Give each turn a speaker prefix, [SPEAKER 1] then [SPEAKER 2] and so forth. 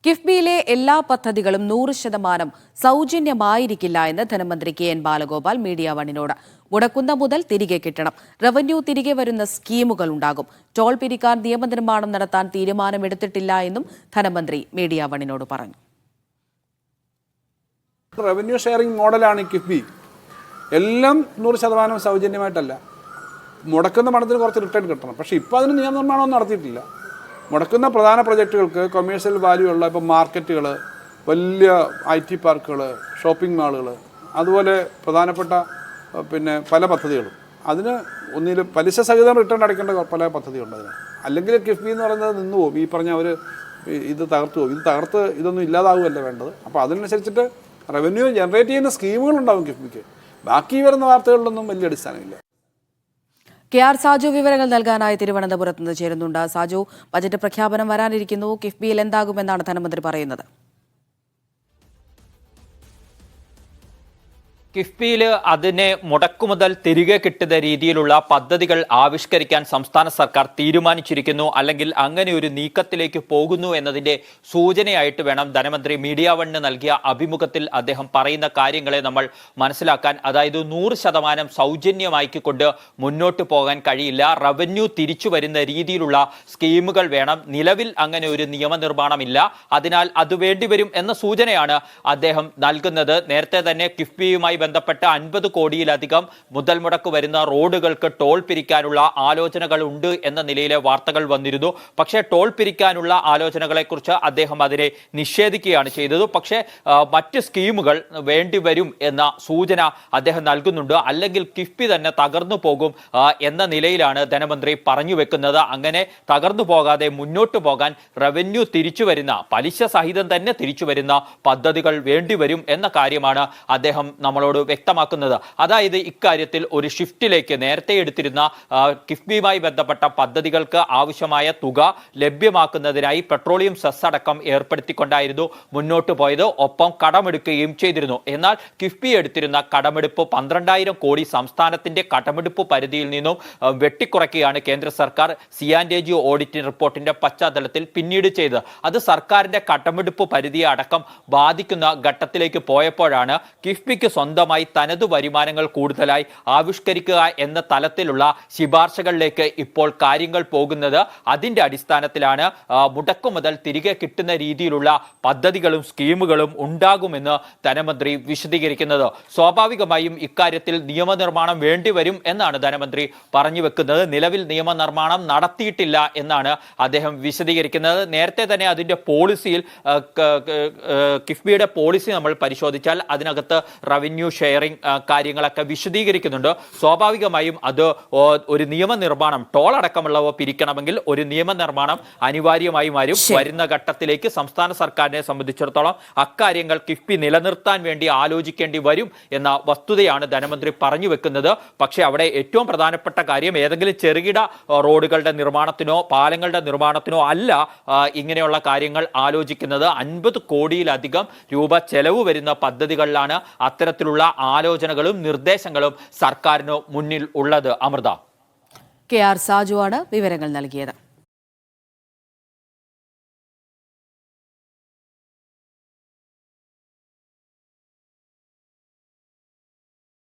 [SPEAKER 1] കിഫ്ബിയിലെ എല്ലാ പദ്ധതികളും 100% സൗജന്യമായിരിക്കില്ല എന്ന് ധനമന്ത്രി കെ.എൻ. ബാലഗോപാൽ മീഡിയ വണ്ണിനോട്. മുടക്കുന്ന മുതൽ തിരികെ കിട്ടണം. റവന്യൂ തിരികെ വരുന്ന സ്കീമുകൾ ഉണ്ടാകും. ടോൾ പിരിക്കാൻ നിയമനിർമ്മാണം നടത്താൻ തീരുമാനമെടുത്തിട്ടില്ല എന്നും ധനമന്ത്രി മീഡിയ വണ്ണിനോട് പറഞ്ഞു.
[SPEAKER 2] റവന്യൂ ഷെയറിംഗ് മോഡലാണ് കിഫ്ബി. എല്ലാം 100% സൗജന്യമായിട്ടല്ല. മുടക്കുന്ന പണത്തിന് കുറച്ച് റിട്ടേൺ കിട്ടണം. പക്ഷേ ഇപ്പോൾ അതിന് നിയമനിർമ്മാണമൊന്നും നടത്തിയിട്ടില്ല. മുടക്കുന്ന പ്രധാന പ്രൊജക്റ്റുകൾക്ക് കൊമേഴ്ഷ്യൽ വാല്യൂ ഉള്ള ഇപ്പോൾ മാർക്കറ്റുകൾ, വലിയ IT പാർക്കുകൾ, ഷോപ്പിംഗ് മാളുകൾ, അതുപോലെ പ്രധാനപ്പെട്ട പല പദ്ധതികളും, അതിന് ഒന്നിലും പലിശ സഹിതം റിട്ടേൺ അടയ്ക്കേണ്ട പല പദ്ധതിയുണ്ട്. അതിന് അല്ലെങ്കിൽ കിഫ്ബി എന്ന് പറയുന്നത് നിന്ന് പോകും. ഈ പറഞ്ഞ അവർ ഇത് തകർത്തു പോകും. ഇത് തകർത്ത് ഇതൊന്നും ഇല്ലാതാവുകയല്ല വേണ്ടത്. അപ്പോൾ അതിനനുസരിച്ചിട്ട് റവന്യൂ ജനറേറ്റ് ചെയ്യുന്ന സ്കീമുകളുണ്ടാവും കിഫ്ബിക്ക്. ബാക്കി വരുന്ന വാർത്തകളിലൊന്നും വലിയ അടിസ്ഥാനമില്ല.
[SPEAKER 1] കെ.ആർ. സാജു വിവരങ്ങൾ നൽകാനായി തിരുവനന്തപുരത്ത് നിന്ന് ചേരുന്നുണ്ട്. സാജു, ബജറ്റ് പ്രഖ്യാപനം വരാനിരിക്കുന്നു. കിഫ്ബിയിൽ എന്താകുമെന്നാണ് ധനമന്ത്രി പറയുന്നത്?
[SPEAKER 3] കിഫ്ബിയിൽ അതിനെ മുടക്കുമുതൽ തിരികെ കിട്ടുന്ന രീതിയിലുള്ള പദ്ധതികൾ ആവിഷ്കരിക്കാൻ സംസ്ഥാന സർക്കാർ തീരുമാനിച്ചിരിക്കുന്നു. അല്ലെങ്കിൽ അങ്ങനെ ഒരു നീക്കത്തിലേക്ക് പോകുന്നു എന്നതിന്റെ സൂചനയായിട്ട് വേണം ധനമന്ത്രി മീഡിയ വണ്ണിന് നൽകിയ അഭിമുഖത്തിൽ അദ്ദേഹം പറയുന്ന കാര്യങ്ങളെ നമ്മൾ മനസ്സിലാക്കാൻ. അതായത് 100% സൗജന്യമാക്കിക്കൊണ്ട് മുന്നോട്ട് പോകാൻ കഴിയില്ല. റവന്യൂ തിരിച്ചു വരുന്ന രീതിയിലുള്ള സ്കീമുകൾ വേണം. നിലവിൽ അങ്ങനെ ഒരു നിയമനിർമ്മാണമില്ല. അതിനാൽ അത് വേണ്ടിവരും എന്ന സൂചനയാണ് അദ്ദേഹം നൽകുന്നത്. നേരത്തെ തന്നെ കിഫ്ബിയുമായി ബന്ധപ്പെട്ട 50 കോടിയിലധികം മുതൽ മുടക്ക് വരുന്ന റോഡുകൾക്ക് ടോൾ പിരിക്കാനുള്ള ആലോചനകൾ ഉണ്ട് എന്ന നിലയിലെ വാർത്തകൾ വന്നിരുന്നു. പക്ഷേ ടോൾ പിരിക്കാനുള്ള ആലോചനകളെക്കുറിച്ച് അദ്ദേഹം അതിനെ നിഷേധിക്കുകയാണ് ചെയ്തത്. പക്ഷേ മറ്റ് സ്കീമുകൾ വേണ്ടിവരും എന്ന സൂചന അദ്ദേഹം നൽകുന്നുണ്ട്. അല്ലെങ്കിൽ കിഫ്ബി തന്നെ തകർന്നു പോകും എന്ന നിലയിലാണ് ധനമന്ത്രി പറഞ്ഞു വെക്കുന്നത്. അങ്ങനെ തകർന്നു പോകാതെ മുന്നോട്ട് പോകാൻ റവന്യൂ തിരിച്ചു വരുന്ന, പലിശ സഹിതം തന്നെ തിരിച്ചു വരുന്ന പദ്ധതികൾ വേണ്ടിവരും എന്ന കാര്യമാണ് അദ്ദേഹം നമ്മളോട് വ്യക്തമാക്കുന്നത്. അതായത് ഇക്കാര്യത്തിൽ ഒരു ഷിഫ്റ്റിലേക്ക് നേരത്തെ എടുത്തിരുന്ന കിഫ്ബിയുമായി ബന്ധപ്പെട്ട പദ്ധതികൾക്ക് ആവശ്യമായ തുക ലഭ്യമാക്കുന്നതിനായി പെട്രോളിയം സെസ് അടക്കം ഏർപ്പെടുത്തിക്കൊണ്ടായിരുന്നു മുന്നോട്ട് പോയത്. ഒപ്പം കടമെടുക്കുകയും ചെയ്തിരുന്നു. എന്നാൽ കിഫ്ബി എടുത്തിരുന്ന കടമെടുപ്പ് 12,000 കോടി സംസ്ഥാനത്തിന്റെ കടമെടുപ്പ് പരിധിയിൽ നിന്നും വെട്ടിക്കുറയ്ക്കുകയാണ് കേന്ദ്ര സർക്കാർ CAG ഓഡിറ്റ് റിപ്പോർട്ടിന്റെ പശ്ചാത്തലത്തിൽ പിന്നീട് ചെയ്തത്. അത് സർക്കാരിന്റെ കടമെടുപ്പ് പരിധിയെ അടക്കം ബാധിക്കുന്ന ഘട്ടത്തിലേക്ക് പോയപ്പോഴാണ് കിഫ്ബിക്ക് സ്വന്തമായി തനതു വരുമാനങ്ങൾ കൂടുതലായി ആവിഷ്കരിക്കുക എന്ന തലത്തിലുള്ള ശുപാർശകളിലേക്ക് ഇപ്പോൾ കാര്യങ്ങൾ പോകുന്നത്. അതിന്റെ അടിസ്ഥാനത്തിലാണ് മുടക്കുമുതൽ തിരികെ കിട്ടുന്ന രീതിയിലുള്ള പദ്ധതികളും സ്കീമുകളും ഉണ്ടാകുമെന്ന് ധനമന്ത്രി വിശദീകരിക്കുന്നത്. സ്വാഭാവികമായും ഇക്കാര്യത്തിൽ നിയമനിർമ്മാണം വേണ്ടിവരും എന്നാണ് ധനമന്ത്രി പറഞ്ഞു വെക്കുന്നത്. നിലവിൽ നിയമനിർമ്മാണം നടത്തിയിട്ടില്ല എന്നാണ് അദ്ദേഹം വിശദീകരിക്കുന്നത്. നേരത്തെ തന്നെ അതിന്റെ പോളിസിയിൽ, കിഫ്ബിയുടെ പോളിസി നമ്മൾ പരിശോധിച്ചാൽ അതിനകത്ത് റവന്യൂ ഷെയറിംഗ് കാര്യങ്ങളൊക്കെ വിശദീകരിക്കുന്നുണ്ട്. സ്വാഭാവികമായും അത് ഒരു നിയമനിർമ്മാണം, ടോൾ അടക്കമുള്ളവ പിരിക്കണമെങ്കിൽ ഒരു നിയമനിർമ്മാണം അനിവാര്യമായി വരും. വരുന്ന ഘട്ടത്തിലേക്ക് സംസ്ഥാന സർക്കാരിനെ സംബന്ധിച്ചിടത്തോളം അക്കാര്യങ്ങൾ കിഫ്ബി നിലനിർത്താൻ വേണ്ടി ആലോചിക്കേണ്ടി വരും എന്ന വസ്തുതയാണ് ധനമന്ത്രി പറഞ്ഞു വെക്കുന്നത്. പക്ഷേ അവിടെ ഏറ്റവും പ്രധാനപ്പെട്ട കാര്യം ഏതെങ്കിലും ചെറുകിട റോഡുകളുടെ നിർമ്മാണത്തിനോ പാലങ്ങളുടെ നിർമ്മാണത്തിനോ അല്ല ഇങ്ങനെയുള്ള കാര്യങ്ങൾ ആലോചിക്കുന്നത്. 50 കോടിയിലധികം രൂപ ചെലവ് വരുന്ന പദ്ധതികളിലാണ് അത്തരത്തിലുള്ള ആലോചനകളും നിർദ്ദേശങ്ങളും സർക്കാരിന് മുന്നിൽ ഉള്ളത്. അമൃത,
[SPEAKER 1] കെ.ആർ. സാജുവാണ് വിവരങ്ങൾ നൽകിയത്.